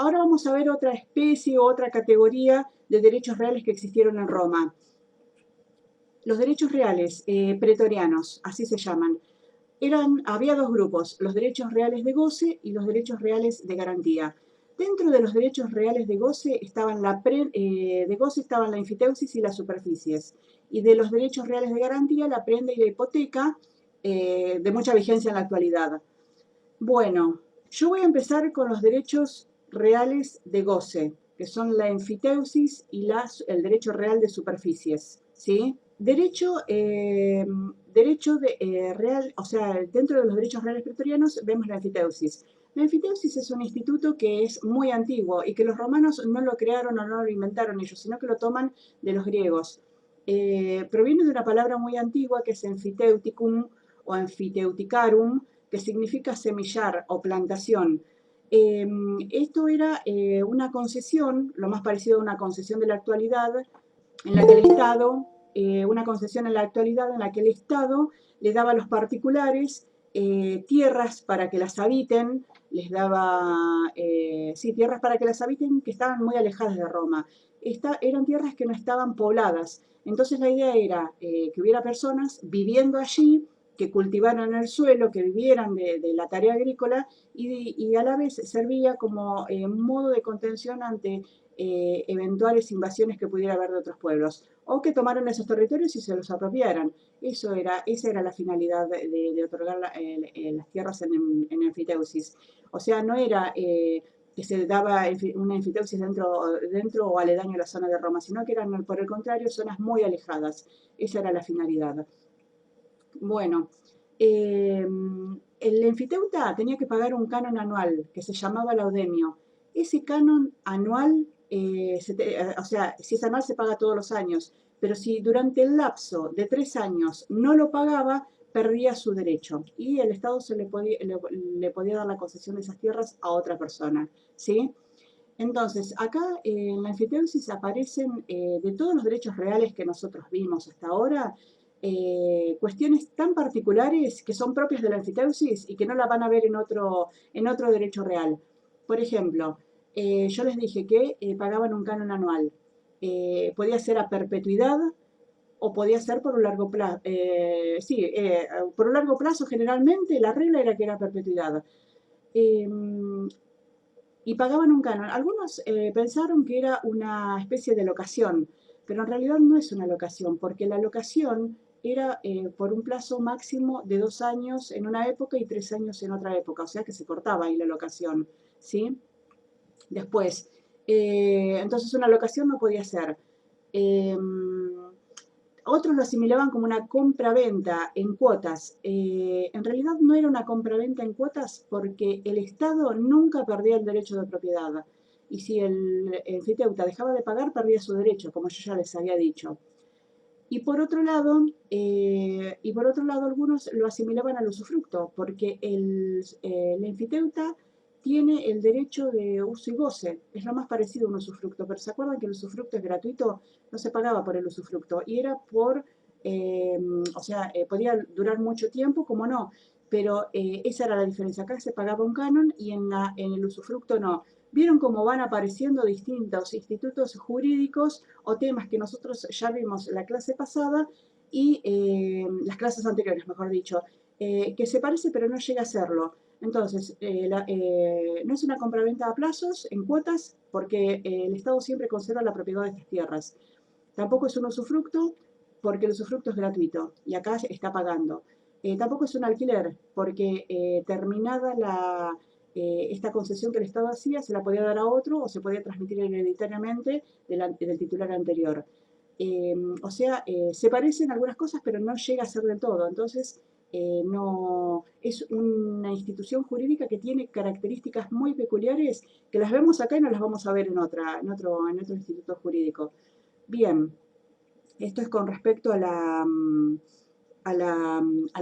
Ahora vamos a ver otra especie o otra categoría de derechos reales que existieron en Roma. Los derechos reales pretorianos, así se llaman. Había dos grupos, los derechos reales de goce y los derechos reales de garantía. Dentro de los derechos reales de goce estaban la enfiteusis y las superficies. Y de los derechos reales de garantía, la prenda y la hipoteca, de mucha vigencia en la actualidad. Bueno, yo voy a empezar con los derechos reales de goce, que son la enfiteusis y el derecho real de superficies, ¿sí? Real, o sea, dentro de los derechos reales pretorianos vemos la enfiteusis. La enfiteusis es un instituto que es muy antiguo y que los romanos no lo crearon o no lo inventaron ellos, sino que lo toman de los griegos. Proviene de una palabra muy antigua que es enfiteuticum o enfiteuticarum, que significa semillar o plantación. Esto era una concesión, lo más parecido a una concesión de la actualidad, en la que el Estado, una concesión en la actualidad en la que el Estado le daba a los particulares tierras para que las habiten, les daba, sí, tierras para que las habiten que estaban muy alejadas de Roma. Eran tierras que no estaban pobladas. Entonces la idea era que hubiera personas viviendo allí, que cultivaran el suelo, que vivieran de la tarea agrícola y a la vez servía como modo de contención ante eventuales invasiones que pudiera haber de otros pueblos, o que tomaran esos territorios y se los apropiaran. Esa era la finalidad de otorgar las tierras en enfiteusis. O sea, no era que se daba una enfiteusis dentro o aledaño a la zona de Roma, sino que eran, por el contrario, zonas muy alejadas. Esa era la finalidad. Bueno, el enfiteuta tenía que pagar un canon anual que se llamaba laudemio. Ese canon anual, o sea, si es anual se paga todos los años, pero si durante el lapso de 3 años no lo pagaba, perdía su derecho y el Estado le podía dar la concesión de esas tierras a otra persona, ¿sí? Entonces, acá en la enfiteusis aparecen de todos los derechos reales que nosotros vimos hasta ahora, cuestiones tan particulares que son propias de la enfiteusis y que no la van a ver en otro derecho real. Por ejemplo, yo les dije que pagaban un canon anual. Podía ser a perpetuidad o podía ser por un largo plazo. Sí, por un largo plazo generalmente la regla era que era perpetuidad. Eh, y pagaban un canon. Algunos pensaron que era una especie de locación, pero en realidad no es una locación, porque la locación era por un plazo máximo de 2 años en una época y 3 años en otra época, o sea que se cortaba ahí la locación, ¿sí? Después, entonces una locación no podía ser. Eh, Otros lo asimilaban como una compra-venta en cuotas. En realidad no era una compra-venta en cuotas porque el Estado nunca perdía el derecho de propiedad. Y si el enfiteuta dejaba de pagar, perdía su derecho, como yo ya les había dicho. Y por otro lado algunos lo asimilaban al usufructo, porque el enfiteuta tiene el derecho de uso y goce, es lo más parecido a un usufructo, pero ¿se acuerdan que el usufructo es gratuito? No se pagaba por el usufructo, y era o sea, podía durar mucho tiempo, como no, pero esa era la diferencia, acá se pagaba un canon y en el usufructo no. Vieron cómo van apareciendo distintos institutos jurídicos o temas que nosotros ya vimos la clase pasada y las clases anteriores, mejor dicho, que se parece pero no llega a serlo. Entonces, no es una compraventa a plazos, en cuotas, porque el Estado siempre conserva la propiedad de estas tierras. Tampoco es un usufructo, porque el usufructo es gratuito y acá está pagando. Tampoco es un alquiler, porque terminada esta concesión que el Estado hacía, se la podía dar a otro o se podía transmitir hereditariamente del titular anterior. O sea, se parecen algunas cosas, pero no llega a ser del todo. Entonces, no, es una institución jurídica que tiene características muy peculiares que las vemos acá y no las vamos a ver en otro instituto jurídico. Bien, esto es con respecto a la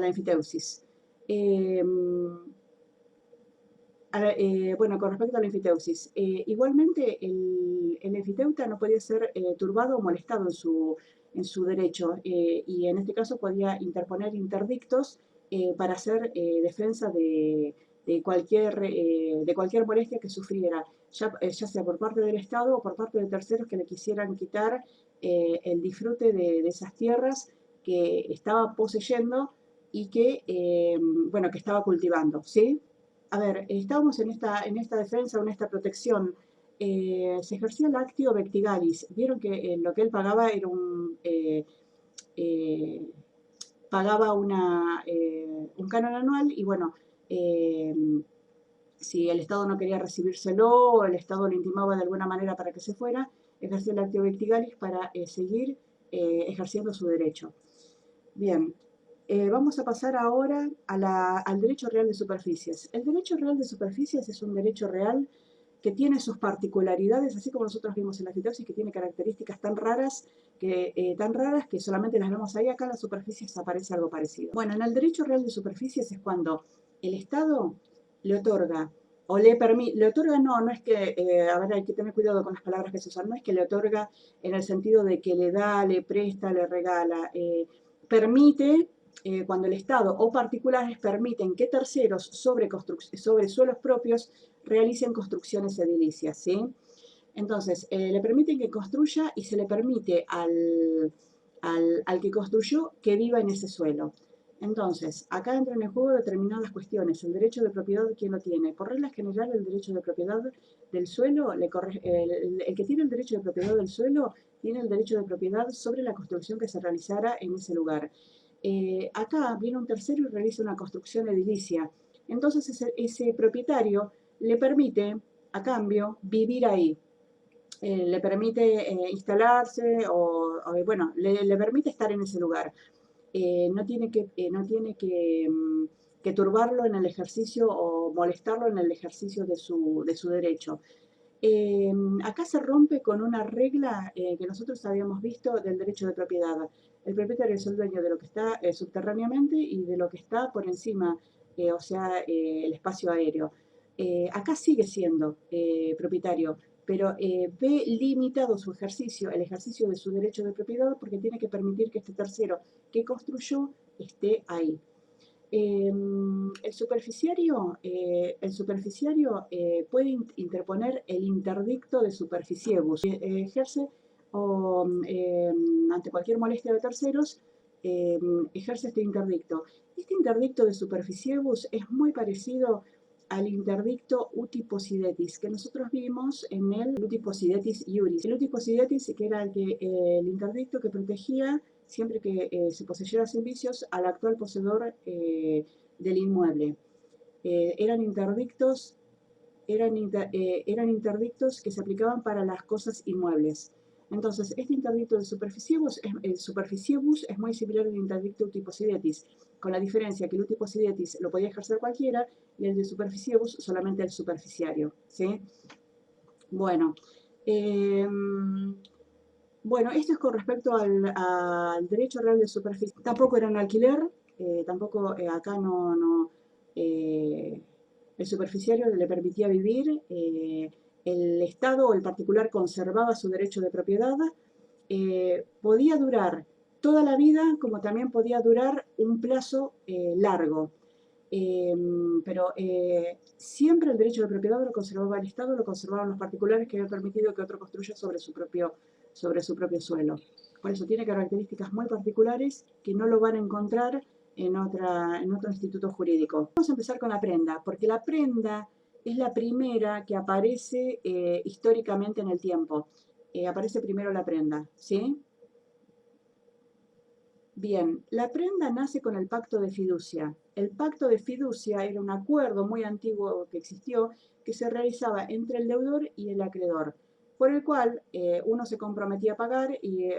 enfiteusis. Eh, bueno, con respecto a la enfiteusis, igualmente el enfiteuta no podía ser turbado o molestado en su derecho y en este caso podía interponer interdictos para hacer defensa de cualquier molestia que sufriera, ya sea por parte del Estado o por parte de terceros que le quisieran quitar el disfrute de esas tierras que estaba poseyendo y que, bueno, que estaba cultivando, ¿sí? A ver, estábamos en esta defensa, en esta protección. Se ejercía el actio vectigalis. Vieron que lo que él pagaba era eh, pagaba un canon anual y bueno, eh, si el Estado no quería recibírselo o el Estado le intimaba de alguna manera para que se fuera, ejercía el actio vectigalis para seguir ejerciendo su derecho. Bien, vamos a pasar ahora al derecho real de superficies. El derecho real de superficies es un derecho real que tiene sus particularidades, así como nosotros vimos en la fitosis, que tiene características tan raras que solamente las vemos ahí. Acá en las superficies aparece algo parecido. Bueno, en el derecho real de superficies es cuando el Estado le otorga o le otorga, no es que, a ver, hay que tener cuidado con las palabras que se usan, no es que le otorga en el sentido de que le da, le presta, le regala, permite, cuando el Estado o particulares permiten que terceros sobre suelos propios realicen construcciones edilicias, ¿sí? Entonces, le permiten que construya y se le permite al que construyó que viva en ese suelo. Entonces, acá entran en juego determinadas cuestiones. El derecho de propiedad, ¿quién lo tiene? Por regla general, el derecho de propiedad del suelo, el que tiene el derecho de propiedad del suelo, tiene el derecho de propiedad sobre la construcción que se realizara en ese lugar. Acá viene un tercero y realiza una construcción edilicia. Entonces, ese propietario le permite, a cambio, vivir ahí. Le permite instalarse bueno, le permite estar en ese lugar. No tiene que turbarlo en el ejercicio o molestarlo en el ejercicio de su derecho. Acá se rompe con una regla que nosotros habíamos visto del derecho de propiedad. El propietario es el dueño de lo que está subterráneamente y de lo que está por encima, o sea, el espacio aéreo. Acá sigue siendo propietario, pero ve limitado su ejercicio, el ejercicio de su derecho de propiedad, porque tiene que permitir que este tercero que construyó esté ahí. El superficiario puede interponer el interdicto de superficiebus. Ejerce ante cualquier molestia de terceros, eh, ejerce este interdicto. Este interdicto de superficiebus es muy parecido al interdicto uti possidetis que nosotros vimos en el uti possidetis iuris. El uti possidetis, que era el interdicto que protegía siempre que se poseyera sin vicios al actual poseedor del inmueble. Eran interdictos eran interdictos que se aplicaban para las cosas inmuebles. Entonces, este interdicto de superficiebus es muy similar al interdicto uti possidetis, con la diferencia que el uti possidetis lo podía ejercer cualquiera y el de superficiebus solamente el superficiario, ¿sí? Bueno, eh, bueno, esto es con respecto al derecho real de superficie. Tampoco era un alquiler, tampoco acá eh, el superficiario le permitía vivir, el Estado o el particular conservaba su derecho de propiedad, podía durar toda la vida como también podía durar un plazo largo. Pero siempre el derecho de propiedad lo conservaba el Estado, lo conservaban los particulares que habían permitido que otro construya sobre su propio suelo. Por eso tiene características muy particulares que no lo van a encontrar en otro instituto jurídico. Vamos a empezar con la prenda, porque la prenda es la primera que aparece históricamente en el tiempo. Aparece primero la prenda, ¿sí? Bien, la prenda nace con el pacto de fiducia. El pacto de fiducia era un acuerdo muy antiguo que existió que se realizaba entre el deudor y el acreedor, por el cual uno se comprometía a pagar y,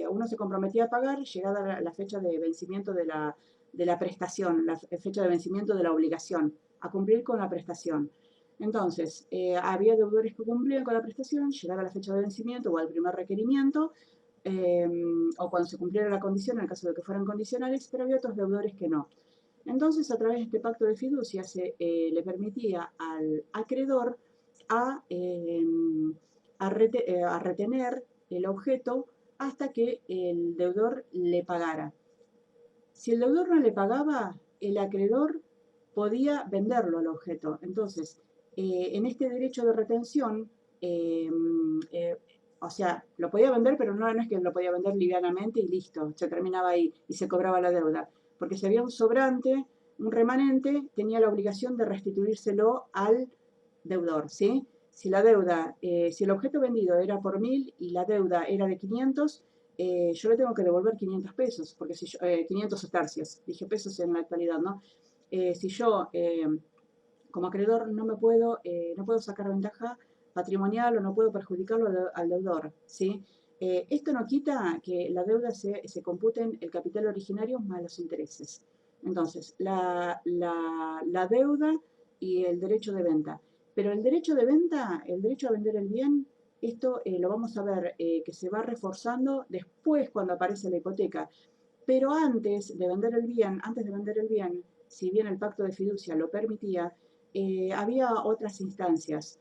uno se comprometía a pagar llegada la fecha de vencimiento de la prestación, la fecha de vencimiento de la obligación, a cumplir con la prestación. Entonces, había deudores que cumplían con la prestación, llegaba la fecha de vencimiento o al primer requerimiento, eh, o cuando se cumpliera la condición, en el caso de que fueran condicionales, pero había otros deudores que no. Entonces, a través de este pacto de fiducia le permitía al acreedor a, eh, a retener el objeto hasta que el deudor le pagara. Si el deudor no le pagaba, el acreedor podía venderlo al objeto. Entonces, en este derecho de retención, eh, eh, o sea, lo podía vender, pero no es que lo podía vender livianamente y listo, se terminaba ahí y se cobraba la deuda. Porque si había un sobrante, un remanente, tenía la obligación de restituírselo al deudor, ¿sí? Si la deuda, si el objeto vendido era por 1000 y la deuda era de 500, yo le tengo que devolver 500 pesos, porque si yo, 500 sestercios, dije pesos en la actualidad, ¿no? Si yo como acreedor no puedo sacar ventaja patrimonial o no puedo perjudicarlo al deudor, ¿sí? Esto no quita que la deuda se computen el capital originario más los intereses. Entonces, la deuda y el derecho de venta. Pero el derecho de venta, el derecho a vender el bien, esto lo vamos a ver que se va reforzando después cuando aparece la hipoteca. Pero antes de vender el bien, si bien el pacto de fiducia lo permitía, había otras instancias.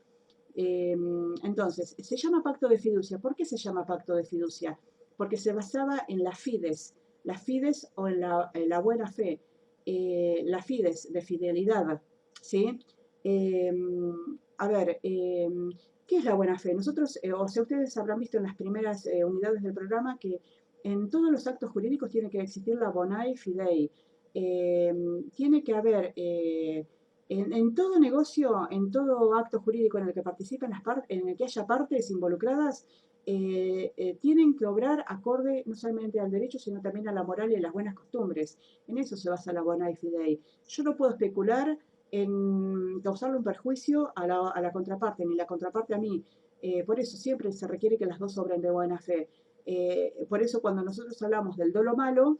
Entonces, se llama pacto de fiducia. ¿Por qué se llama pacto de fiducia? Porque se basaba en las fides o en la buena fe, la fides de fidelidad, ¿sí? Eh, a ver, ¿qué es la buena fe? Nosotros, o sea, ustedes habrán visto en las primeras unidades del programa que en todos los actos jurídicos tiene que existir la bonae fidei. Tiene que haber en todo negocio, en todo acto jurídico en el que participen en el que haya partes involucradas, tienen que obrar acorde no solamente al derecho, sino también a la moral y a las buenas costumbres. En eso se basa la bonae fidei. Yo no puedo especular en causarle un perjuicio a la contraparte, ni la contraparte a mí. Por eso siempre se requiere que las dos obren de buena fe. Por eso cuando nosotros hablamos del dolo malo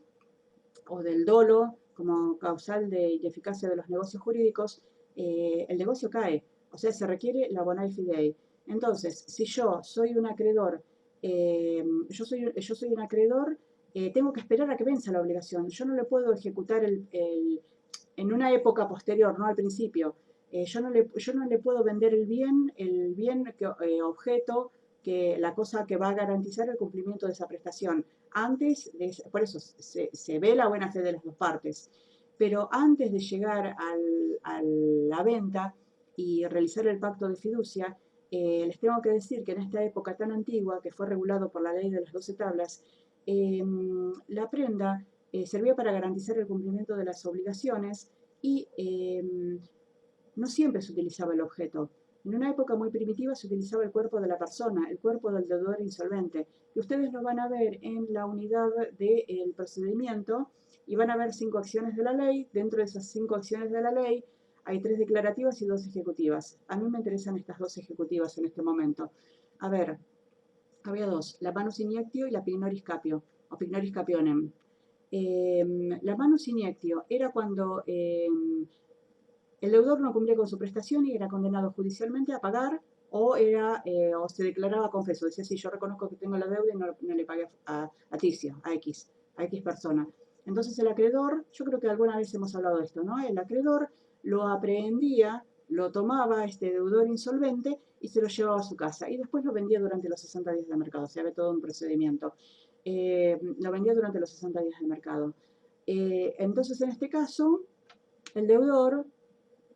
o del dolo como causal de eficacia de los negocios jurídicos, el negocio cae. O sea, se requiere la bonae fidei. Entonces, si yo soy un acreedor, yo soy un acreedor, tengo que esperar a que venza la obligación. Yo no le puedo ejecutar en una época posterior, no al principio. Yo no le puedo vender el bien que, objeto, que la cosa que va a garantizar el cumplimiento de esa prestación. Por eso se ve la buena fe de las dos partes, pero antes de llegar a la venta y realizar el pacto de fiducia, les tengo que decir que en esta época tan antigua, que fue regulado por la ley de las 12 tablas, la prenda servía para garantizar el cumplimiento de las obligaciones y no siempre se utilizaba el objeto. En una época muy primitiva se utilizaba el cuerpo de la persona, el cuerpo del deudor insolvente. Y ustedes lo van a ver en la unidad del procedimiento y van a ver 5 acciones de la ley. Dentro de esas 5 acciones de la ley hay 3 declarativas y 2 ejecutivas. A mí me interesan estas 2 ejecutivas en este momento. A ver, había 2, la manus iniectio y la pignoris capio, o pignoris capionem. La manus iniectio era cuando el deudor no cumplía con su prestación y era condenado judicialmente a pagar o se declaraba confeso. Decía, sí, yo reconozco que tengo la deuda y no le pagué a Ticio, a X persona. Entonces el acreedor, yo creo que alguna vez hemos hablado de esto, ¿no? El acreedor lo aprehendía, lo tomaba este deudor insolvente y se lo llevaba a su casa. Y después lo vendía durante los 60 días de mercado. Se ve todo un procedimiento. Lo vendía durante los 60 días de mercado. Entonces, en este caso, el deudor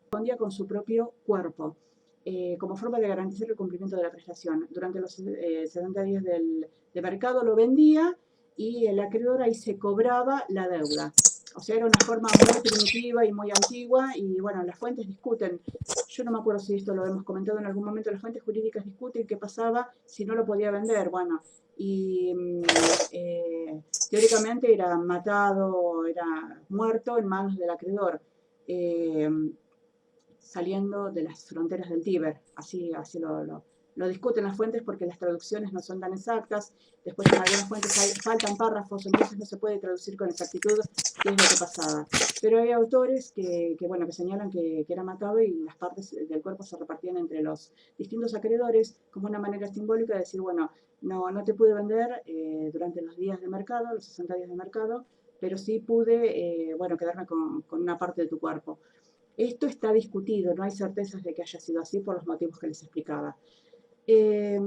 respondía con su propio cuerpo, como forma de garantizar el cumplimiento de la prestación. Durante los 70 días de mercado lo vendía y el acreedor ahí se cobraba la deuda. O sea, era una forma muy primitiva y muy antigua y bueno, las fuentes discuten. Yo no me acuerdo si esto lo hemos comentado en algún momento, las fuentes jurídicas discuten qué pasaba si no lo podía vender. Bueno, y teóricamente era matado, era muerto en manos del acreedor. Eh, Saliendo de las fronteras del Tíber. Así lo discuten las fuentes porque las traducciones no son tan exactas. Después en algunas fuentes faltan párrafos, entonces no se puede traducir con exactitud qué es lo que pasaba. Pero hay autores bueno, que señalan que era matado y las partes del cuerpo se repartían entre los distintos acreedores como una manera simbólica de decir, bueno, no te pude vender durante los días de mercado, los 60 días de mercado, pero sí pude, bueno, quedarme con una parte de tu cuerpo. Esto está discutido, no hay certezas de que haya sido así por los motivos que les explicaba. Eh,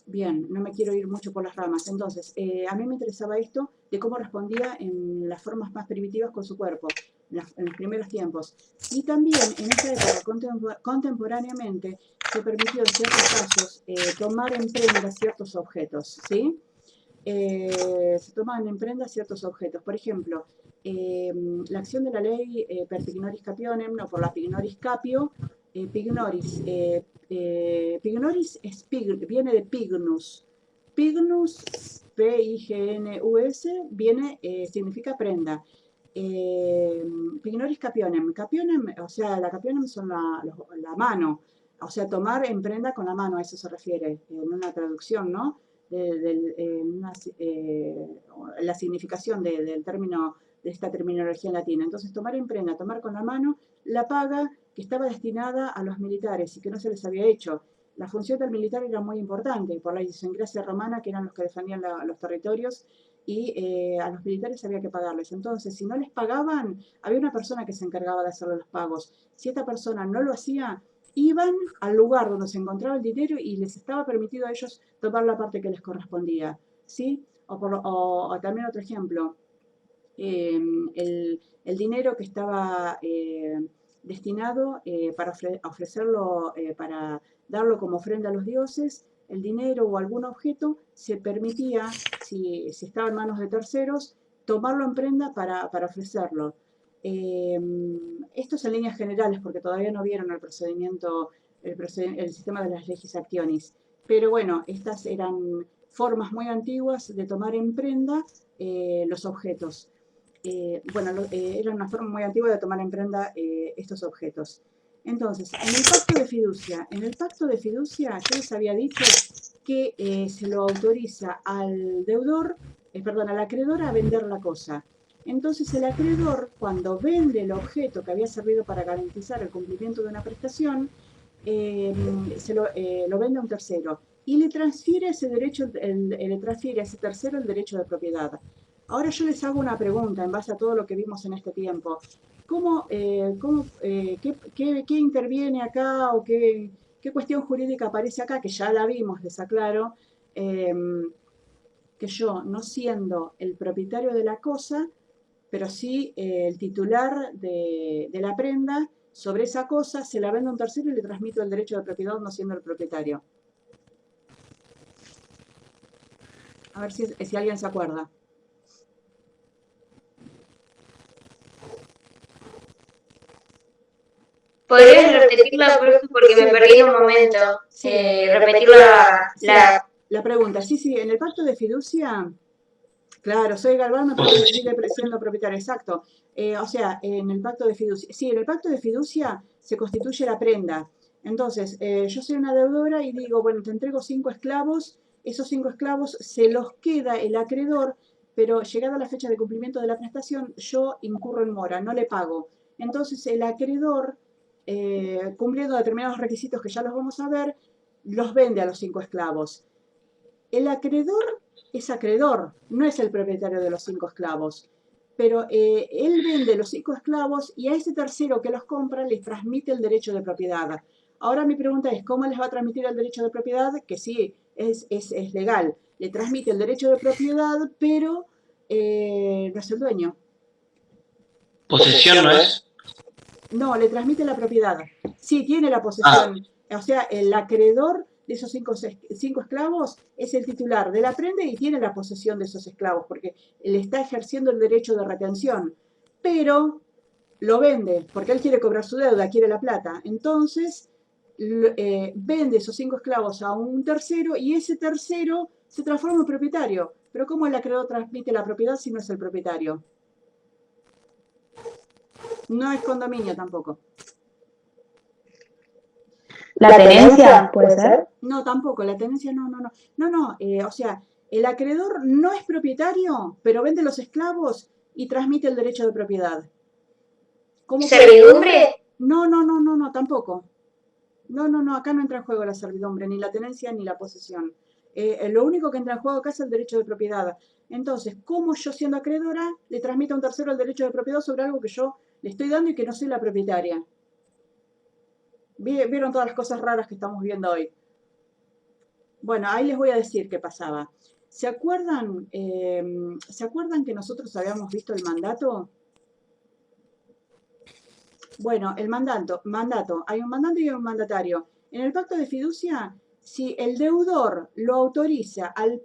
Bien, no me quiero ir mucho por las ramas. Entonces, a mí me interesaba esto de cómo respondía en las formas más primitivas con su cuerpo. en los primeros tiempos. Y también en esa época, contemporáneamente, se permitió en ciertos casos tomar en prenda ciertos objetos, ¿sí? Se toman en prenda ciertos objetos. Por ejemplo, la acción de la ley per pignoris capionem, no, por la pignoris capio, pignoris. Pignoris es viene de pignus. Pignus, P-I-G-N-U-S, viene, significa prenda. Pignoris capionem. Capionem, o sea, la capionem son la mano. O sea, tomar en prenda con la mano, a eso se refiere en una traducción, ¿no? La significación del término, de esta terminología latina. Entonces, tomar en prenda, tomar con la mano, la paga que estaba destinada a los militares y que no se les había hecho. La función del militar era muy importante por la idiosincrasia romana, que eran los que defendían los territorios, y a los militares había que pagarles. Entonces, si no les pagaban, había una persona que se encargaba de hacerle los pagos. Si esta persona no lo hacía, iban al lugar donde se encontraba el dinero y les estaba permitido a ellos tomar la parte que les correspondía, ¿sí? O también otro ejemplo, el dinero que estaba destinado para ofrecerlo, para darlo como ofrenda a los dioses, el dinero o algún objeto se permitía, si estaba en manos de terceros, tomarlo en prenda para ofrecerlo. Esto es en líneas generales, porque todavía no vieron el procedimiento, el sistema de las legis actionis. Pero bueno, estas eran formas muy antiguas de tomar en prenda los objetos. Era una forma muy antigua de tomar en prenda estos objetos. Entonces, en el pacto de fiducia yo les había dicho que se lo autoriza al deudor, perdón, al acreedor a vender la cosa. Entonces el acreedor, cuando vende el objeto que había servido para garantizar el cumplimiento de una prestación, lo vende a un tercero y le transfiere ese derecho, le transfiere a ese tercero el derecho de propiedad. Ahora yo les hago una pregunta en base a todo lo que vimos en este tiempo. ¿Qué interviene acá o qué cuestión jurídica aparece acá? Que ya la vimos, les aclaro, que yo, no siendo el propietario de la cosa, pero sí el titular de la prenda, sobre esa cosa se la vende a un tercero y le transmito el derecho de propiedad no siendo el propietario. A ver si alguien se acuerda. ¿Podrías repetirla, profe? Porque me perdí en un momento. Sí. Repetir Sí, la pregunta. Sí, en el pacto de fiducia, claro, soy Galván, pero sigue siendo propietario, exacto. O sea, en el pacto de fiducia, sí, en el pacto de fiducia se constituye la prenda. Entonces, yo soy una deudora y digo, bueno, te entrego 5 esclavos, esos 5 esclavos se los queda el acreedor, pero llegada la fecha de cumplimiento de la prestación, yo incurro en mora, no le pago. Entonces, el acreedor, cumpliendo determinados requisitos que ya los vamos a ver, los vende a los 5 esclavos. El acreedor es acreedor, no es el propietario de los 5 esclavos. Pero él vende los 5 esclavos y a ese tercero que los compra les transmite el derecho de propiedad. Ahora mi pregunta es, ¿cómo les va a transmitir el derecho de propiedad? Que sí, es legal. Le transmite el derecho de propiedad, pero no es el dueño. ¿Posesión no es? No, le transmite la propiedad. Sí, tiene la posesión. O sea, el acreedor de esos 5 esclavos es el titular de la prenda y tiene la posesión de esos esclavos, porque le está ejerciendo el derecho de retención. Pero lo vende, porque él quiere cobrar su deuda, quiere la plata. Entonces, vende esos 5 esclavos a un tercero y ese tercero se transforma en propietario. Pero ¿cómo el acreedor transmite la propiedad si no es el propietario? No es condominio tampoco. ¿La tenencia puede ser? No, tampoco, la tenencia no. O sea, el acreedor no es propietario, pero vende los esclavos y transmite el derecho de propiedad. ¿Servidumbre? No, tampoco. No, acá no entra en juego la servidumbre, ni la tenencia, ni la posesión. Lo único que entra en juego acá es el derecho de propiedad. Entonces, ¿cómo yo siendo acreedora le transmito a un tercero el derecho de propiedad sobre algo que yo le estoy dando y que no soy la propietaria? ¿Vieron todas las cosas raras que estamos viendo hoy? Bueno, ahí les voy a decir qué pasaba. ¿Se acuerdan que nosotros habíamos visto el mandato? Bueno, el mandato, hay un mandante y un mandatario. En el pacto de fiducia, si el deudor lo autoriza al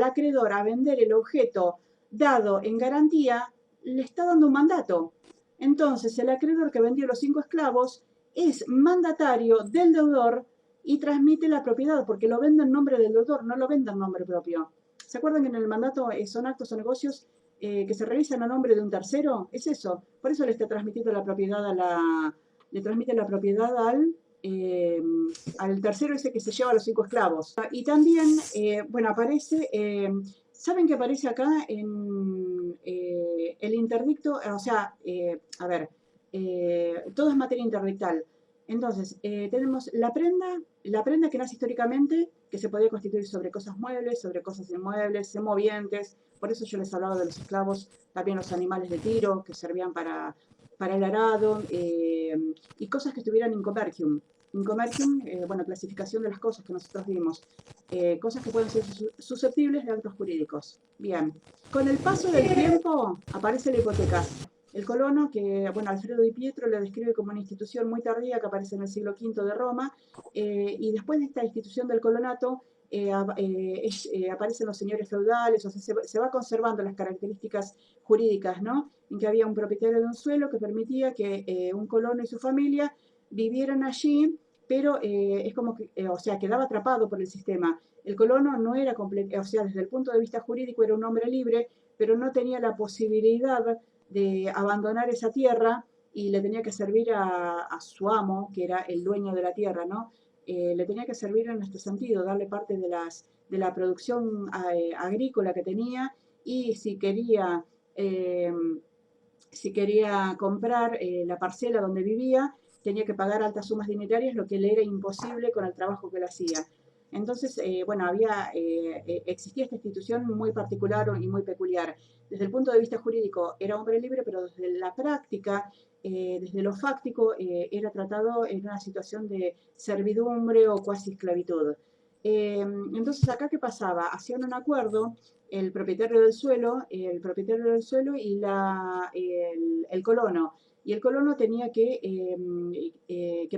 acreedor a vender el objeto dado en garantía, le está dando un mandato. Entonces, el acreedor que vendió los 5 esclavos es mandatario del deudor y transmite la propiedad, porque lo vende en nombre del deudor, no lo vende en nombre propio. ¿Se acuerdan que en el mandato son actos o negocios que se realizan a nombre de un tercero? Es eso. Por eso le está transmitiendo la propiedad le transmite la propiedad eh, al tercero ese que se lleva a los 5 esclavos. Y también, bueno, aparece, ¿saben que aparece acá en el interdicto? O sea, a ver, todo es materia interdictal. Entonces, tenemos la prenda que nace históricamente, que se podía constituir sobre cosas muebles, sobre cosas inmuebles, movientes. Por eso yo les hablaba de los esclavos, también los animales de tiro, que servían para el arado, y cosas que estuvieran in comercium. In comercium, bueno, clasificación de las cosas que nosotros vimos. Cosas que pueden ser susceptibles de actos jurídicos. Bien, con el paso del tiempo aparece la hipoteca. El colono, que bueno, Alfredo Di Pietro lo describe como una institución muy tardía que aparece en el siglo V de Roma, y después de esta institución del colonato aparecen los señores feudales, o sea, se va conservando las características jurídicas, ¿no? En que había un propietario de un suelo que permitía que un colono y su familia vivieran allí, pero es como que, o sea, quedaba atrapado por el sistema. El colono no era completo, o sea, desde el punto de vista jurídico era un hombre libre, pero no tenía la posibilidad de abandonar esa tierra y le tenía que servir a su amo, que era el dueño de la tierra, ¿no? Le tenía que servir en este sentido, darle parte de la producción agrícola que tenía, y eh, si quería comprar la parcela donde vivía, tenía que pagar altas sumas dinerarias, lo que le era imposible con el trabajo que él hacía. Entonces, bueno, existía esta institución muy particular y muy peculiar. Desde el punto de vista jurídico era hombre libre, pero desde la práctica, desde lo fáctico, era tratado en una situación de servidumbre o cuasi esclavitud. Entonces, acá, ¿qué pasaba? Hacían un acuerdo el propietario del suelo y el colono. Y el colono tenía que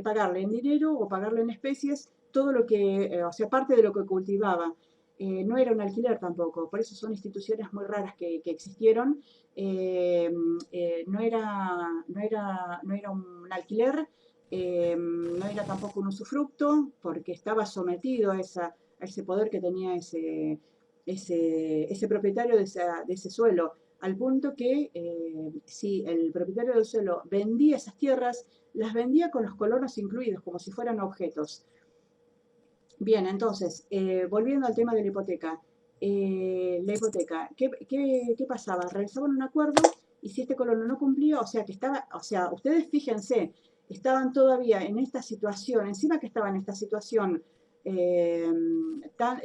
pagarle en dinero o pagarle en especies todo lo que, o sea, parte de lo que cultivaba. No era un alquiler tampoco, por eso son instituciones muy raras que existieron. No era un alquiler, no era tampoco un usufructo, porque estaba sometido a ese poder que tenía ese propietario de ese suelo, al punto que si el propietario del suelo vendía esas tierras, las vendía con los colonos incluidos, como si fueran objetos. Bien, entonces, volviendo al tema de la hipoteca, ¿qué pasaba? Realizaban un acuerdo y si este colono no cumplía, o sea, o sea, ustedes fíjense, estaban todavía en esta situación, encima que estaban en esta situación eh,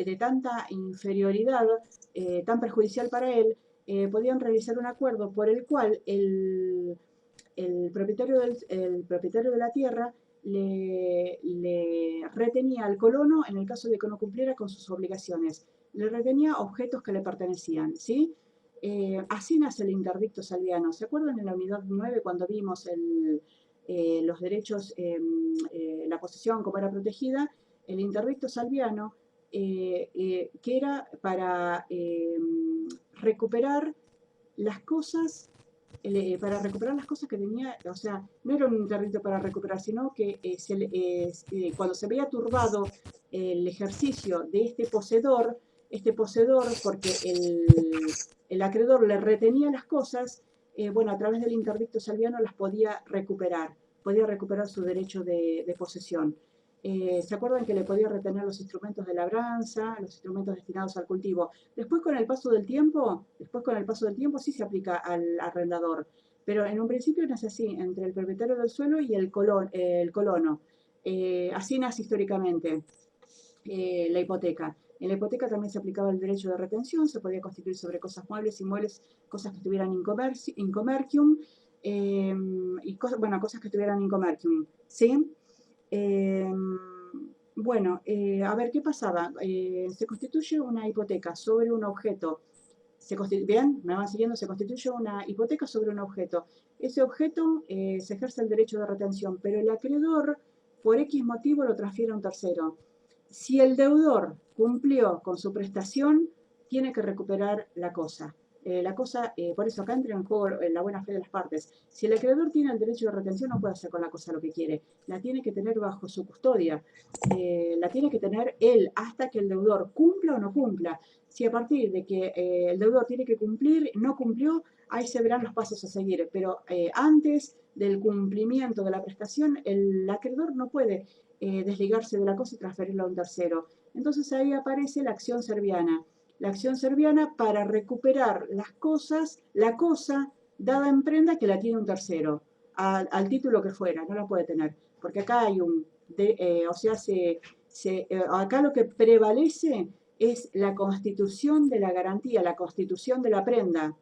de tanta inferioridad, tan perjudicial para él, podían realizar un acuerdo por el cual el propietario de la tierra le retenía al colono en el caso de que no cumpliera con sus obligaciones. Le retenía objetos que le pertenecían, ¿sí? Así nace el interdicto salviano. ¿Se acuerdan en la unidad 9 cuando vimos los derechos, la posesión, cómo era protegida? El interdicto salviano, que era para recuperar las cosas para recuperar las cosas que tenía, o sea, no era un interdicto para recuperar, sino que cuando se veía turbado el ejercicio de este poseedor porque el acreedor le retenía las cosas, bueno, a través del interdicto salviano las podía recuperar su derecho de posesión. ¿Se acuerdan que le podía retener los instrumentos de labranza, los instrumentos destinados al cultivo? Después con el paso del tiempo sí se aplica al arrendador, pero en un principio nace así, entre el propietario del suelo y el colono. Así nace históricamente la hipoteca. En la hipoteca también se aplicaba el derecho de retención, se podía constituir sobre cosas muebles, inmuebles, cosas que estuvieran in comercium, y bueno, cosas que estuvieran in comercium, ¿sí? Eh, bueno, a ver, ¿qué pasaba? Se constituye una hipoteca sobre un objeto bien, me van siguiendo, se constituye una hipoteca sobre un objeto. Ese objeto se ejerce el derecho de retención, pero el acreedor, por X motivo, lo transfiere a un tercero. Si el deudor cumplió con su prestación, tiene que recuperar la cosa. Por eso acá entra en juego la buena fe de las partes. Si el acreedor tiene el derecho de retención, no puede hacer con la cosa lo que quiere. La tiene que tener bajo su custodia. La tiene que tener él hasta que el deudor cumpla o no cumpla. Si a partir de que el deudor tiene que cumplir, no cumplió, ahí se verán los pasos a seguir. Pero antes del cumplimiento de la prestación, el acreedor no puede desligarse de la cosa y transferirlo a un tercero. Entonces ahí aparece la acción serviana. La acción serviana para recuperar las cosas, la cosa dada en prenda que la tiene un tercero, al título que fuera, no la puede tener. Porque acá hay acá lo que prevalece es la constitución de la garantía, la constitución de la prenda.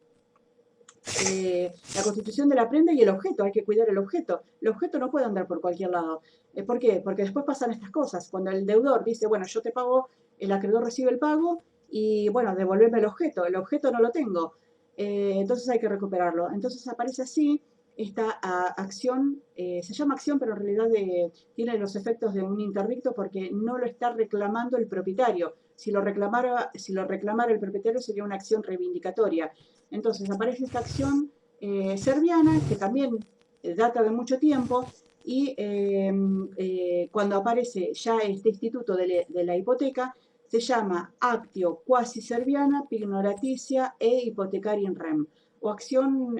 La constitución de la prenda y el objeto, hay que cuidar el objeto. El objeto no puede andar por cualquier lado. ¿Por qué? Porque después pasan estas cosas. Cuando el deudor dice, bueno, yo te pago, el acreedor recibe el pago y, bueno, devolverme el objeto no lo tengo. Entonces hay que recuperarlo. Entonces aparece así esta acción, se llama acción, pero en realidad tiene los efectos de un interdicto porque no lo está reclamando el propietario. Si lo reclamara el propietario sería una acción reivindicatoria. Entonces aparece esta acción serviana, que también data de mucho tiempo, y cuando aparece ya este instituto de la hipoteca, se llama actio quasi serviana, pignoraticia e hipotecaria in rem. O acción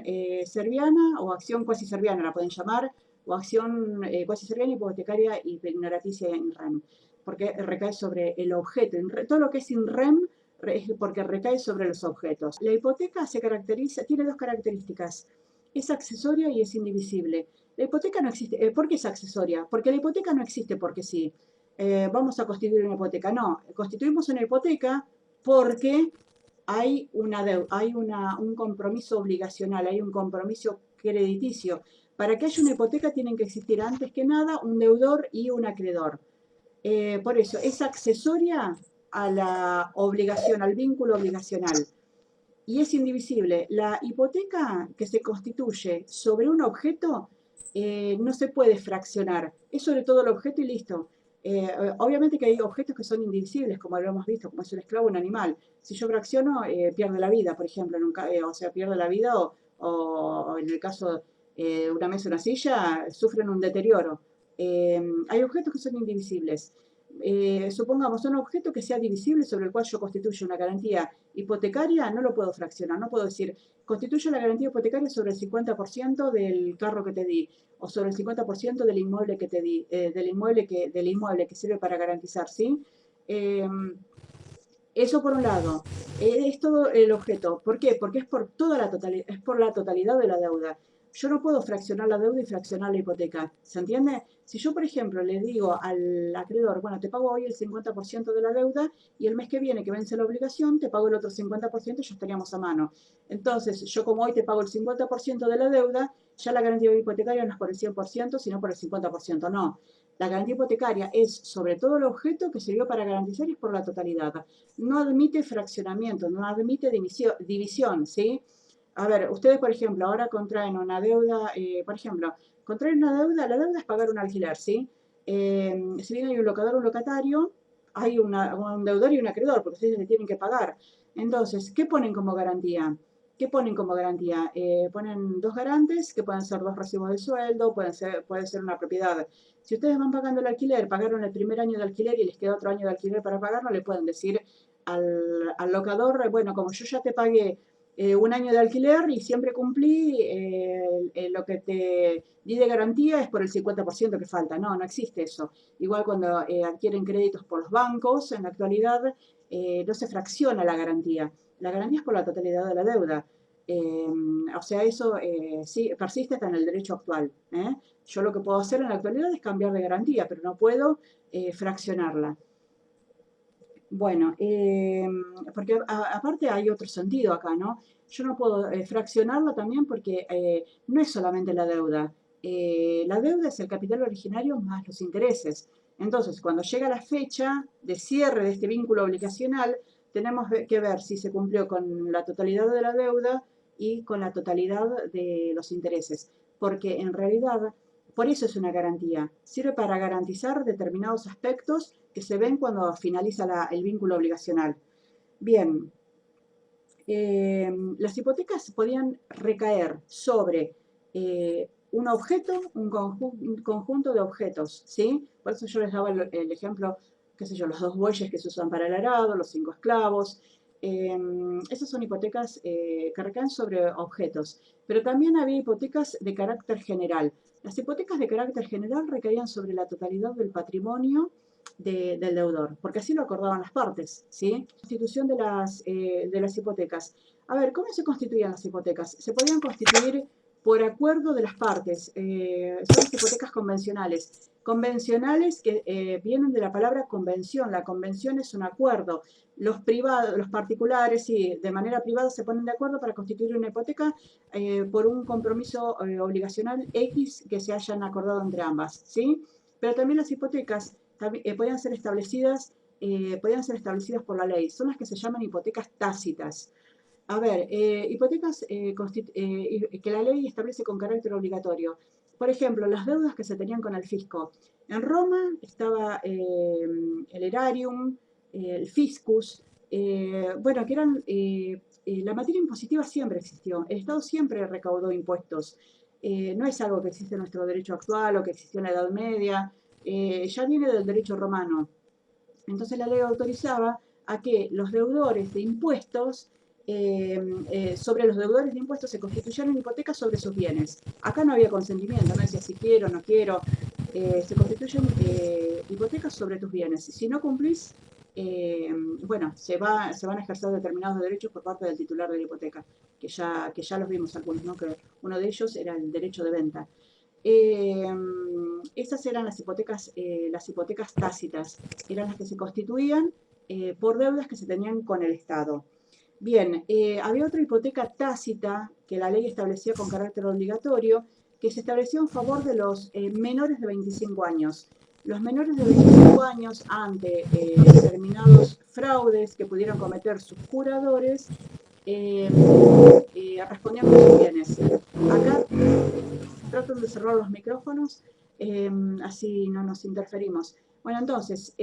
serviana o acción quasi serviana la pueden llamar, o acción quasi serviana, hipotecaria y pignoraticia in rem, porque recae sobre el objeto. Todo lo que es in rem porque recae sobre los objetos. La hipoteca tiene dos características. Es accesoria y es indivisible. La hipoteca no existe. ¿Por qué es accesoria? Porque la hipoteca no existe porque sí. Vamos a constituir una hipoteca. No, constituimos una hipoteca porque hay un compromiso obligacional, hay un compromiso crediticio. Para que haya una hipoteca tienen que existir antes que nada un deudor y un acreedor. Por eso, es accesoria a la obligación, al vínculo obligacional. Y es indivisible. La hipoteca que se constituye sobre un objeto no se puede fraccionar. Es sobre todo el objeto y listo. Obviamente que hay objetos que son indivisibles, como lo hemos visto, como es un esclavo, un animal. Si yo fracciono, pierde la vida, por ejemplo. O sea, pierde la vida o en el caso de una mesa o una silla, sufren un deterioro. Hay objetos que son indivisibles. Supongamos un objeto que sea divisible sobre el cual yo constituyo una garantía hipotecaria, no lo puedo fraccionar, no puedo decir, constituyo la garantía hipotecaria sobre el 50% del carro que te di, o sobre el 50% del inmueble que te di, del inmueble que sirve para garantizar, ¿sí? Eso por un lado, es todo el objeto. ¿Por qué? Porque es por la totalidad de la deuda. Yo no puedo fraccionar la deuda y fraccionar la hipoteca. ¿Se entiende? Si yo, por ejemplo, le digo al acreedor, bueno, te pago hoy el 50% de la deuda y el mes que viene que vence la obligación, te pago el otro 50% y ya estaríamos a mano. Entonces, yo como hoy te pago el 50% de la deuda, ya la garantía hipotecaria no es por el 100%, sino por el 50%. No. La garantía hipotecaria es sobre todo el objeto que sirvió para garantizar y es por la totalidad. No admite fraccionamiento, no admite división, ¿sí? A ver, ustedes, por ejemplo, ahora contraen una deuda, por ejemplo, contraen una deuda, la deuda es pagar un alquiler, ¿sí? Si bien hay un locador o un locatario, hay un deudor y un acreedor, porque ustedes le tienen que pagar. Entonces, ¿qué ponen como garantía? ¿Qué ponen como garantía? Ponen dos garantes, que pueden ser dos recibos de sueldo, puede ser una propiedad. Si ustedes van pagando el alquiler, pagaron el primer año de alquiler y les queda otro año de alquiler para pagar, no le pueden decir al locador, bueno, como yo ya te pagué un año de alquiler y siempre cumplí, lo que te di de garantía es por el 50% que falta. No, no existe eso. Igual cuando adquieren créditos por los bancos, en la actualidad no se fracciona la garantía. La garantía es por la totalidad de la deuda. O sea, eso sí persiste hasta en el derecho actual. Yo lo que puedo hacer en la actualidad es cambiar de garantía, pero no puedo fraccionarla. Bueno, porque aparte hay otro sentido acá, ¿no? Yo no puedo fraccionarla también porque no es solamente la deuda. La deuda es el capital originario más los intereses. Entonces, cuando llega la fecha de cierre de este vínculo obligacional, tenemos que ver si se cumplió con la totalidad de la deuda y con la totalidad de los intereses, porque en realidad, por eso es una garantía, sirve para garantizar determinados aspectos que se ven cuando finaliza el vínculo obligacional. Bien, las hipotecas podían recaer sobre un objeto, un conjunto de objetos, ¿sí? Por eso yo les daba el ejemplo, qué sé yo, los 2 bueyes que se usan para el arado, los 5 esclavos. Esas son hipotecas que recaen sobre objetos, pero también había hipotecas de carácter general. Las hipotecas de carácter general recaían sobre la totalidad del patrimonio del deudor, porque así lo acordaban las partes, ¿sí? Constitución de las hipotecas. A ver, ¿cómo se constituían las hipotecas? Se podían constituir por acuerdo de las partes. Son las hipotecas convencionales. Convencionales que vienen de la palabra convención. La convención es un acuerdo. Los privados, los particulares, sí, de manera privada se ponen de acuerdo para constituir una hipoteca por un compromiso obligacional X que se hayan acordado entre ambas, ¿sí? Pero también las hipotecas podían ser establecidas por la ley. Son las que se llaman hipotecas tácitas. A ver, hipotecas que la ley establece con carácter obligatorio. Por ejemplo, las deudas que se tenían con el fisco. En Roma estaba el erarium, el fiscus, bueno, que eran, la materia impositiva siempre existió. El Estado siempre recaudó impuestos. No es algo que existe en nuestro derecho actual o que existió en la Edad Media. Ya viene del derecho romano. Entonces la ley autorizaba a que los deudores de impuestos, sobre los deudores de impuestos se constituyeran hipotecas sobre sus bienes. Acá no había consentimiento, no decía si quiero, no quiero. Se constituyen hipotecas sobre tus bienes. Si no cumplís, bueno, se van a ejercer determinados derechos por parte del titular de la hipoteca, que ya los vimos algunos, ¿no? Que uno de ellos era el derecho de venta. Esas eran las hipotecas tácitas, eran las que se constituían por deudas que se tenían con el Estado. Bien, había otra hipoteca tácita que la ley establecía con carácter obligatorio, que se estableció en favor de los menores de 25 años. Los menores de 25 años, ante determinados fraudes que pudieran cometer sus curadores, respondían con sus bienes. Acá traten de cerrar los micrófonos, así no nos interferimos. Bueno, entonces,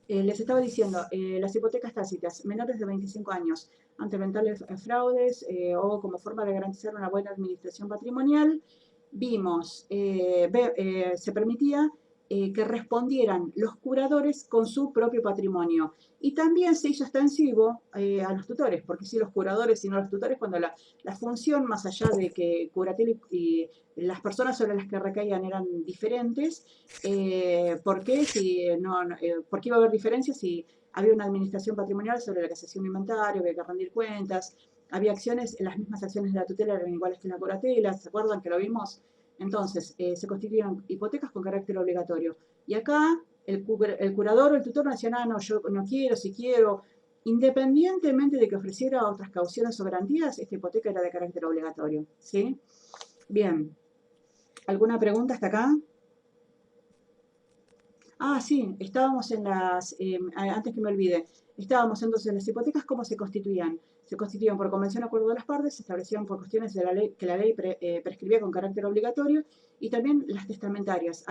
les estaba diciendo, las hipotecas tácitas, menores de 25 años, ante eventuales fraudes o como forma de garantizar una buena administración patrimonial, vimos, se permitía que respondieran los curadores con su propio patrimonio. Y también se hizo extensivo a los tutores, porque si los curadores y no los tutores, cuando la función, más allá de que Curatel y las personas sobre las que recaían eran diferentes, ¿por qué? ¿Por qué iba a haber diferencias si había una administración patrimonial sobre la que se hacía un inventario, había que rendir cuentas, había acciones, las mismas acciones de la tutela eran iguales que la curatela, ¿se acuerdan que lo vimos? Entonces, se constituían hipotecas con carácter obligatorio. Y acá el curador o el tutor nacional, no, yo no quiero, si quiero, independientemente de que ofreciera otras cauciones o garantías, esta hipoteca era de carácter obligatorio, ¿sí? Bien, ¿alguna pregunta hasta acá? Ah, sí, estábamos en antes que me olvide, estábamos entonces en las hipotecas, ¿cómo se constituían? Se constituían por convención o acuerdo de las partes, se establecían por cuestiones de la ley, que la ley prescribía con carácter obligatorio, y también las testamentarias.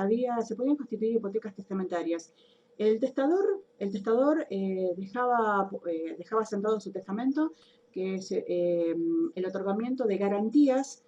Se podían constituir hipotecas testamentarias. El testador dejaba sentado en su testamento que es el otorgamiento de garantías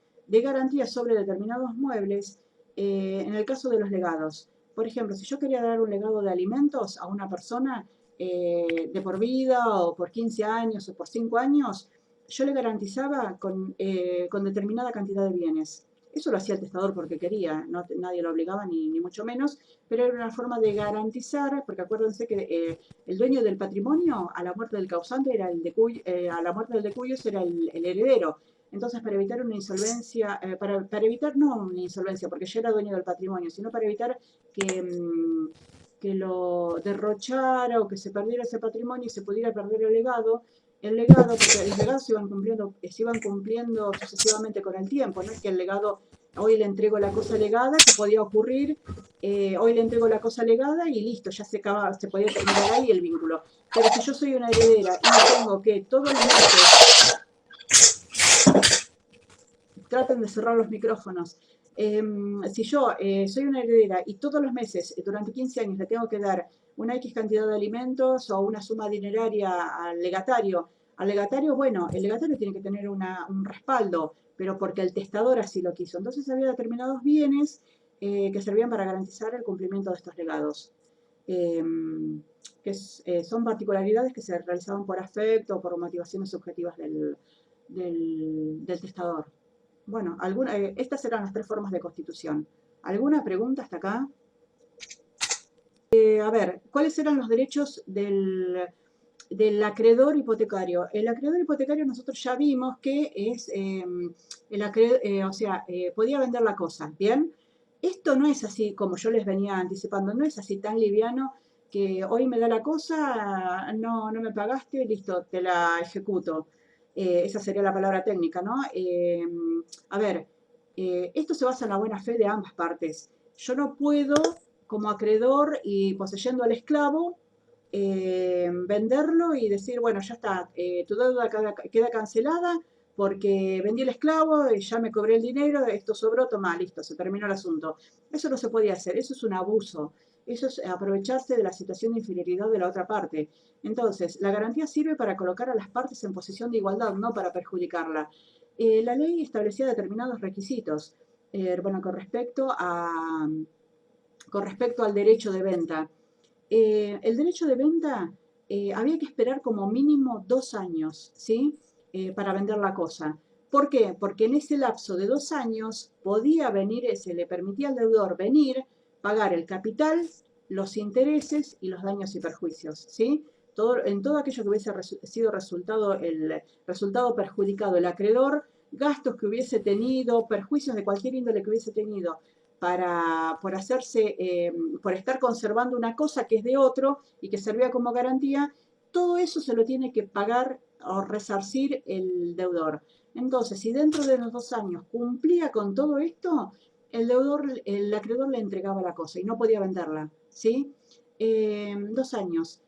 sobre determinados muebles en el caso de los legados. Por ejemplo, si yo quería dar un legado de alimentos a una persona de por vida o por 15 años o por 5 años, yo le garantizaba con determinada cantidad de bienes. Eso lo hacía el testador porque quería, nadie lo obligaba ni mucho menos, pero era una forma de garantizar, porque acuérdense que el dueño del patrimonio a la muerte del causante era a la muerte del de cuyos era el heredero. Entonces, para evitar una insolvencia, para evitar no una insolvencia, porque yo era dueño del patrimonio, sino para evitar que lo derrochara o que se perdiera ese patrimonio y se pudiera perder el legado, porque los legados se iban cumpliendo sucesivamente con el tiempo, no es que el legado hoy le entrego la cosa legada, que podía ocurrir, hoy le entrego la cosa legada y listo, ya se acaba, se podía terminar ahí el vínculo. Pero si yo soy una heredera y tengo que todos los meses, traten de cerrar los micrófonos, si yo soy una heredera y todos los meses, durante 15 años, le tengo que dar una X cantidad de alimentos o una suma dineraria al legatario, bueno, el legatario tiene que tener un respaldo, pero porque el testador así lo quiso. Entonces había determinados bienes que servían para garantizar el cumplimiento de estos legados. Eh, son particularidades que se realizaban por afecto o por motivaciones subjetivas del testador. Bueno, estas eran las 3 formas de constitución. ¿Alguna pregunta hasta acá? A ver, ¿cuáles eran los derechos del acreedor hipotecario? El acreedor hipotecario nosotros ya vimos que es podía vender la cosa, ¿bien? Esto no es así como yo les venía anticipando, no es así tan liviano que hoy me da la cosa, no me pagaste, listo, te la ejecuto. Esa sería la palabra técnica, ¿no? A ver, esto se basa en la buena fe de ambas partes. Yo no puedo, como acreedor y poseyendo al esclavo, venderlo y decir, bueno, ya está, tu deuda queda cancelada porque vendí el esclavo y ya me cobré el dinero, esto sobró, toma, listo, se terminó el asunto. Eso no se podía hacer, eso es un abuso, eso es aprovecharse de la situación de inferioridad de la otra parte. Entonces, la garantía sirve para colocar a las partes en posición de igualdad, no para perjudicarla. La ley establecía determinados requisitos, bueno, con respecto al derecho de venta. El derecho de venta había que esperar como mínimo 2 años, ¿sí? Para vender la cosa. ¿Por qué? Porque en ese lapso de 2 años podía venir, se le permitía al deudor venir, pagar el capital, los intereses y los daños y perjuicios, ¿sí? En todo aquello que hubiese sido el resultado perjudicado el acreedor, gastos que hubiese tenido, perjuicios de cualquier índole que hubiese tenido, por estar conservando una cosa que es de otro y que servía como garantía, todo eso se lo tiene que pagar o resarcir el deudor. Entonces, si dentro de los 2 años cumplía con todo esto, el acreedor le entregaba la cosa y no podía venderla, ¿sí? 2 años.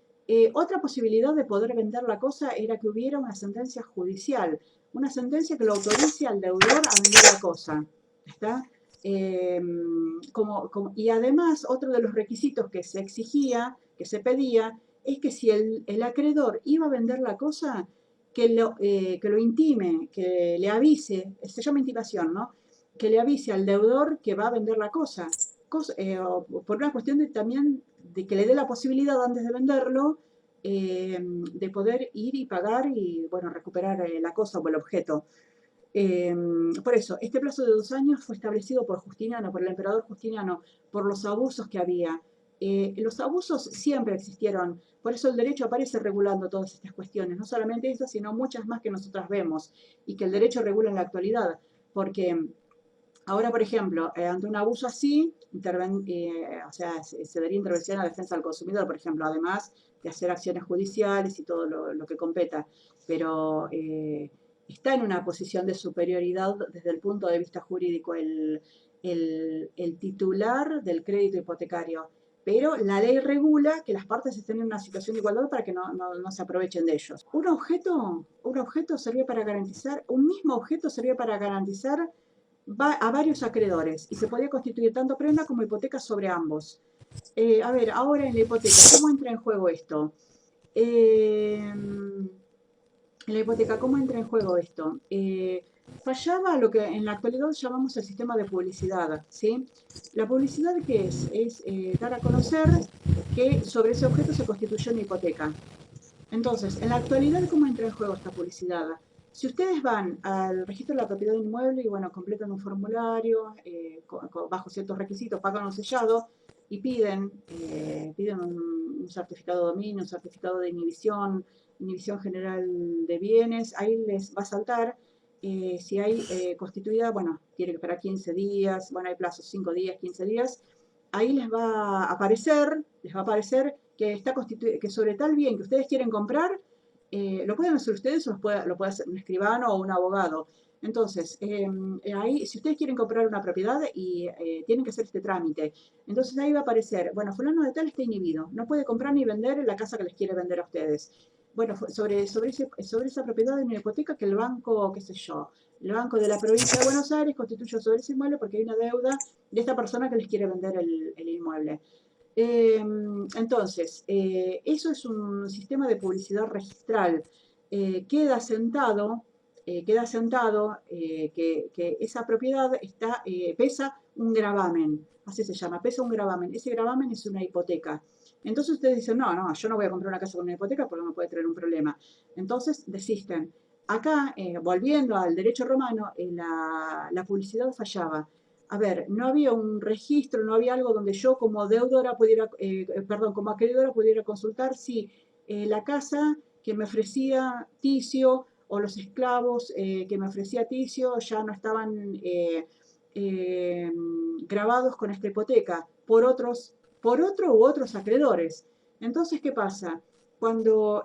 Otra posibilidad de poder vender la cosa era que hubiera una sentencia judicial, una sentencia que lo autorice al deudor a vender la cosa, ¿está? Y además, otro de los requisitos que se exigía, que se pedía, es que si el acreedor iba a vender la cosa, que lo intime, que le avise, se llama intimación, ¿no? Que le avise al deudor que va a vender la cosa, por una cuestión también de que le dé la posibilidad antes de venderlo, de poder ir y pagar y, bueno, recuperar la cosa o el objeto. Por eso, este plazo de 2 años fue establecido por Justiniano, por el emperador Justiniano, por los abusos que había. Los abusos siempre existieron, por eso el derecho aparece regulando todas estas cuestiones, no solamente estas, sino muchas más que nosotras vemos y que el derecho regula en la actualidad, porque ahora, por ejemplo, ante un abuso así, se daría intervención a la defensa del consumidor, por ejemplo, además de hacer acciones judiciales y todo lo que competa, pero está en una posición de superioridad desde el punto de vista jurídico el titular del crédito hipotecario. Pero la ley regula que las partes estén en una situación de igualdad para que no se aprovechen de ellos. Un objeto servía para garantizar, un mismo objeto servía para garantizar a varios acreedores y se podía constituir tanto prenda como hipoteca sobre ambos. A ver, ahora en la hipoteca, ¿cómo entra en juego esto? En la hipoteca, ¿cómo entra en juego esto? Fallaba lo que en la actualidad llamamos el sistema de publicidad, ¿sí? ¿La publicidad qué es? Es dar a conocer que sobre ese objeto se constituyó una hipoteca. Entonces, en la actualidad, ¿cómo entra en juego esta publicidad? Si ustedes van al registro de la propiedad inmueble y, bueno, completan un formulario bajo ciertos requisitos, pagan un sellado y piden un certificado de dominio, un certificado de inhibición general de bienes, ahí les va a saltar si hay constituida, bueno, tiene que esperar 15 días, bueno, hay plazos 5 días, 15 días, ahí les va a aparecer que está que sobre tal bien que ustedes quieren comprar, lo pueden hacer ustedes o lo puede hacer un escribano o un abogado. Entonces, ahí, si ustedes quieren comprar una propiedad y tienen que hacer este trámite, entonces ahí va a aparecer, bueno, fulano de tal está inhibido, no puede comprar ni vender la casa que les quiere vender a ustedes. Bueno, sobre esa propiedad hay una hipoteca que el banco, qué sé yo, el banco de la provincia de Buenos Aires constituye sobre ese inmueble porque hay una deuda de esta persona que les quiere vender el inmueble. Entonces, eso es un sistema de publicidad registral. Queda sentado, que esa propiedad pesa un gravamen, así se llama, pesa un gravamen. Ese gravamen es una hipoteca. Entonces ustedes dicen, no, no, yo no voy a comprar una casa con una hipoteca porque me puede traer un problema. Entonces desisten. Acá, volviendo al derecho romano, la publicidad fallaba. A ver, no había un registro, no había algo donde yo como deudora pudiera, perdón, como acreedora pudiera consultar si la casa que me ofrecía Ticio o los esclavos que me ofrecía Ticio ya no estaban eh, grabados con esta hipoteca por otro u otros acreedores. Entonces, ¿qué pasa? Cuando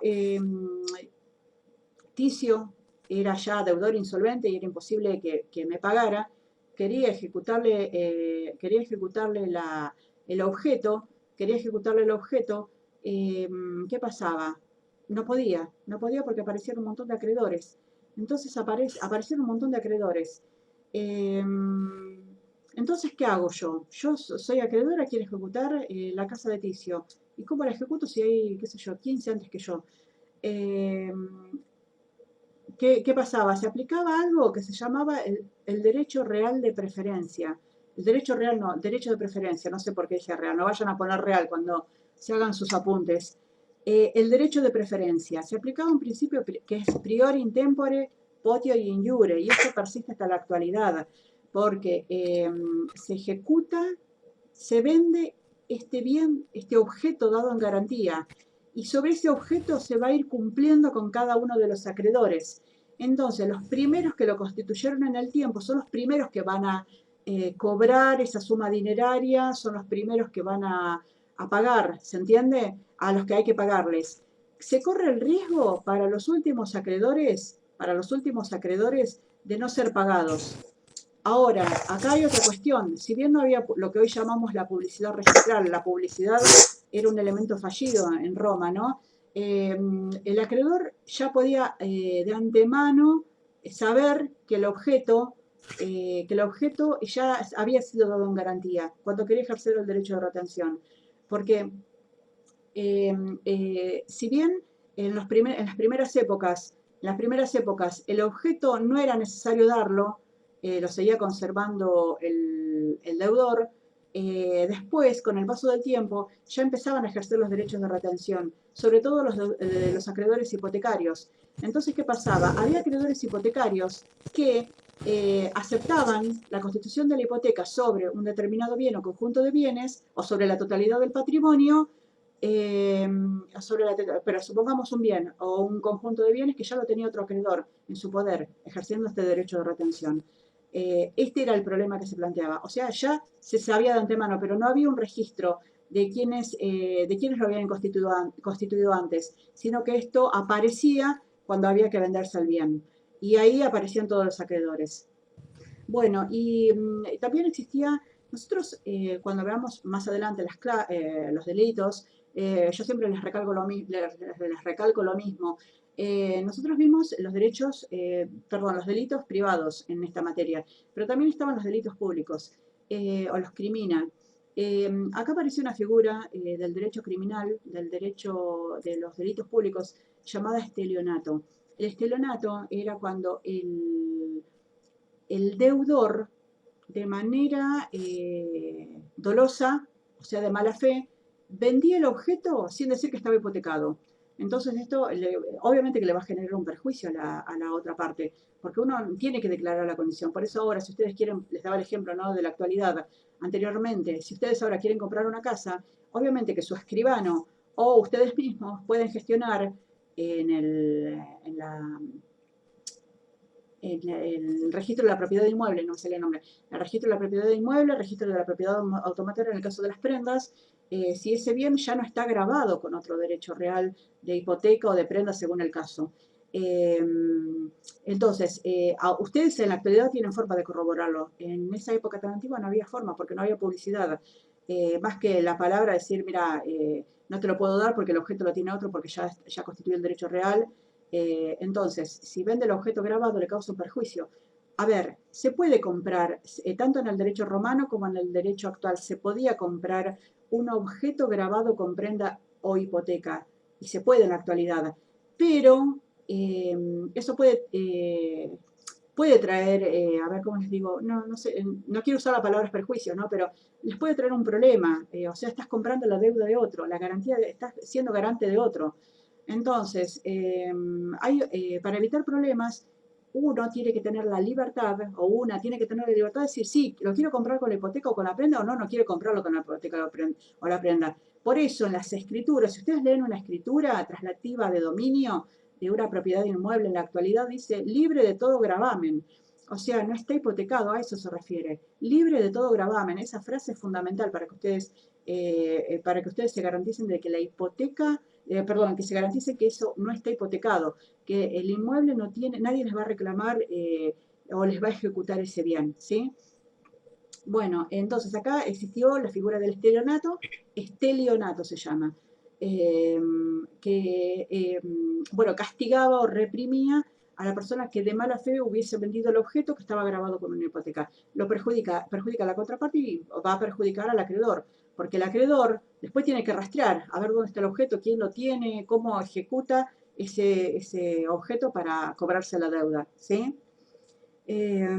Ticio era ya deudor insolvente y era imposible que me pagara, quería ejecutarle el objeto, quería ejecutarle el objeto, ¿qué pasaba? No podía porque aparecieron un montón de acreedores. Entonces aparecieron un montón de acreedores. Eh, entonces, ¿qué hago yo? Yo soy acreedora, quiero ejecutar la casa de Ticio. ¿Y cómo la ejecuto si hay, qué sé yo, 15 antes que yo? Eh, ¿Qué pasaba? Se aplicaba algo que se llamaba el derecho real de preferencia. El derecho real no, derecho de preferencia, no sé por qué dije real, no vayan a poner real cuando se hagan sus apuntes. El derecho de preferencia. Se aplicaba un principio que es priori in tempore, potio y injure, y esto persiste hasta la actualidad, porque se ejecuta, se vende este bien, este objeto dado en garantía, y sobre ese objeto se va a ir cumpliendo con cada uno de los acreedores. Entonces, los primeros que lo constituyeron en el tiempo son los primeros que van a cobrar esa suma dineraria, son los primeros que van a pagar, ¿se entiende? A los que hay que pagarles. Se corre el riesgo para los últimos acreedores de no ser pagados. Ahora, acá hay otra cuestión. Si bien no había lo que hoy llamamos la publicidad registral, la publicidad era un elemento fallido en Roma, ¿no? El acreedor ya podía de antemano saber que el objeto ya había sido dado en garantía cuando quería ejercer el derecho de retención. Porque si bien en las primeras épocas el objeto no era necesario darlo, lo seguía conservando el deudor, después, con el paso del tiempo, ya empezaban a ejercer los derechos de retención, sobre todo los acreedores hipotecarios. Entonces, ¿qué pasaba? Había acreedores hipotecarios que aceptaban la constitución de la hipoteca sobre un determinado bien o conjunto de bienes o sobre la totalidad del patrimonio, eh, pero supongamos un bien o un conjunto de bienes que ya lo tenía otro acreedor en su poder, ejerciendo este derecho de retención. Este era el problema que se planteaba. O sea, ya se sabía de antemano, pero no había un registro de quienes lo habían constituido antes, sino que esto aparecía cuando había que venderse el bien. Y ahí aparecían todos los acreedores. Bueno, y también existía, nosotros cuando veamos más adelante los delitos, yo siempre les recalco lo mismo. Nosotros vimos los delitos privados en esta materia, pero también estaban los delitos públicos o los criminal. Acá apareció una figura del derecho criminal, del derecho de los delitos públicos, llamada estelionato. El estelionato era cuando el deudor, de manera dolosa, o sea, de mala fe, vendía el objeto sin decir que estaba hipotecado. Entonces esto obviamente que le va a generar un perjuicio a la otra parte, porque uno tiene que declarar la condición. Por eso ahora, si ustedes quieren, les daba el ejemplo, ¿no?, de la actualidad anteriormente, si ustedes ahora quieren comprar una casa, obviamente que su escribano o ustedes mismos pueden gestionar en el registro de la propiedad de inmueble, no me sale el nombre, el registro de la propiedad de inmueble, el registro de la propiedad automataria en el caso de las prendas, si ese bien ya no está grabado con otro derecho real de hipoteca o de prenda según el caso. Entonces, ustedes en la actualidad tienen forma de corroborarlo. En esa época tan antigua no había forma porque no había publicidad. Más que la palabra decir, mira, no te lo puedo dar porque el objeto lo tiene otro porque ya constituye el derecho real. Entonces, si vende el objeto grabado le causa un perjuicio. A ver, se puede comprar, tanto en el derecho romano como en el derecho actual, se podía comprar un objeto grabado con prenda o hipoteca, y se puede en la actualidad, pero eso puede traer, a ver cómo les digo, no sé, no quiero usar la palabra perjuicio, ¿no? Pero les puede traer un problema, o sea, estás comprando la deuda de otro, la garantía, estás siendo garante de otro. Entonces, para evitar problemas, uno tiene que tener la libertad, o una tiene que tener la libertad de decir, sí, lo quiero comprar con la hipoteca o con la prenda, o no quiero comprarlo con la hipoteca o la prenda. Por eso, en las escrituras, si ustedes leen una escritura traslativa de dominio de una propiedad inmueble en la actualidad, dice libre de todo gravamen. O sea, no está hipotecado, a eso se refiere. Libre de todo gravamen. Esa frase es fundamental para que ustedes se garanticen de que la hipoteca, perdón, que se garantice que eso no está hipotecado, que el inmueble no tiene, nadie les va a reclamar o les va a ejecutar ese bien, ¿sí? Bueno, entonces acá existió la figura del estelionato se llama, eh, que, bueno, castigaba o reprimía a la persona que de mala fe hubiese vendido el objeto que estaba grabado con una hipoteca. Lo perjudica a la contraparte y va a perjudicar al acreedor, porque el acreedor después tiene que rastrear, a ver dónde está el objeto, quién lo tiene, cómo ejecuta ese objeto para cobrarse la deuda, ¿sí? Eh,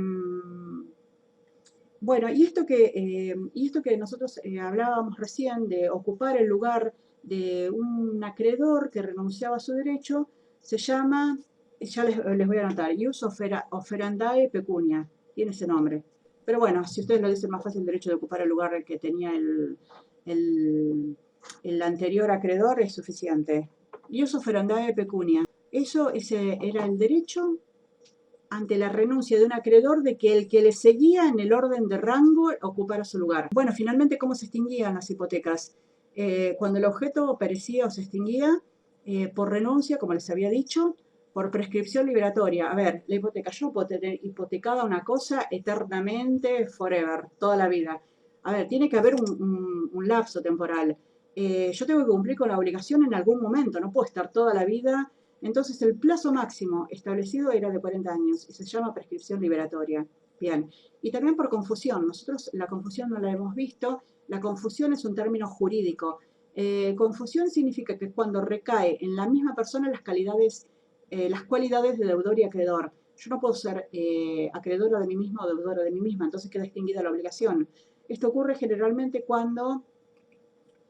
bueno, y esto que nosotros hablábamos recién de ocupar el lugar de un acreedor que renunciaba a su derecho, se llama, ya les voy a anotar, ius operandae pecunia, tiene ese nombre. Pero bueno, si ustedes lo dicen más fácil, el derecho de ocupar el lugar que tenía el, el anterior acreedor es suficiente. Ius operandae pecunia. Ese era el derecho ante la renuncia de un acreedor de que el que le seguía en el orden de rango ocupara su lugar. Bueno, finalmente, ¿cómo se extinguían las hipotecas? Cuando el objeto perecía o se extinguía, por renuncia, como les había dicho, por prescripción liberatoria. A ver, la hipoteca, yo puedo tener hipotecada una cosa eternamente, forever, toda la vida. A ver, tiene que haber un lapso temporal. Yo tengo que cumplir con la obligación en algún momento, no puedo estar toda la vida. Entonces el plazo máximo establecido era de 40 años y se llama prescripción liberatoria. Bien, y también por confusión. Nosotros la confusión no la hemos visto. La confusión es un término jurídico. Confusión significa que cuando recae en la misma persona las cualidades de deudor y acreedor. Yo no puedo ser acreedora de mí mismo o deudora de mí misma, entonces queda extinguida la obligación. Esto ocurre generalmente cuando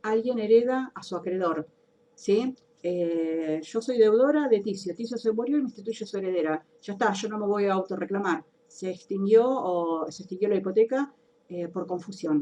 alguien hereda a su acreedor, ¿sí? Yo soy deudora de Ticio, Ticio se murió y me instituye su heredera. Ya está, yo no me voy a autorreclamar. Se extinguió la hipoteca por confusión.